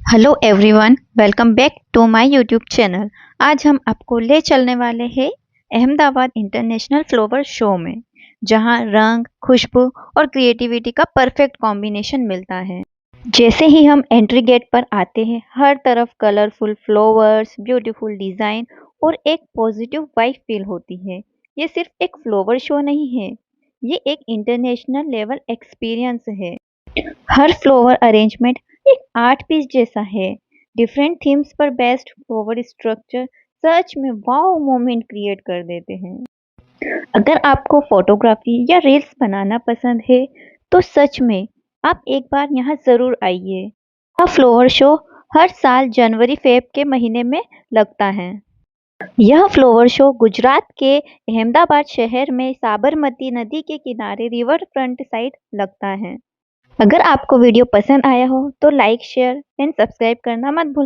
Hello everyone, welcome back to my YouTube channel. आज हम आपको ले चलने वाले हैं अहमदाबाद इंटरनेशनल फ्लावर शो में, जहां रंग, खुशबू और क्रिएटिविटी का परफेक्ट कॉम्बिनेशन मिलता है। जैसे ही हम एंट्री गेट पर आते हैं, हर तरफ कलरफुल फ्लावर्स, ब्यूटीफुल डिज़ाइन और एक पॉजिटिव वाइब फील होती है। ये सिर्फ एक फ्लावर शो नहीं है, ये एक इंटरनेशनल लेवल एक्सपीरियंस है। हर फ्लोवर अरेंजमेंट एक आर्ट पीस जैसा है। डिफरेंट थीम्स पर बेस्ड फ्लोवर स्ट्रक्चर सच में वाओ मोमेंट क्रिएट कर देते हैं। अगर आपको फोटोग्राफी या रील्स बनाना पसंद है तो सच में आप एक बार यहाँ ज़रूर आइए। यह फ्लोवर शो हर साल जनवरी फेब के महीने में लगता है। यह फ्लावर शो गुजरात के अहमदाबाद शहर में साबरमती नदी के किनारे रिवर फ्रंट साइड लगता है। अगर आपको वीडियो पसंद आया हो तो लाइक, शेयर एंड सब्सक्राइब करना मत भूलना।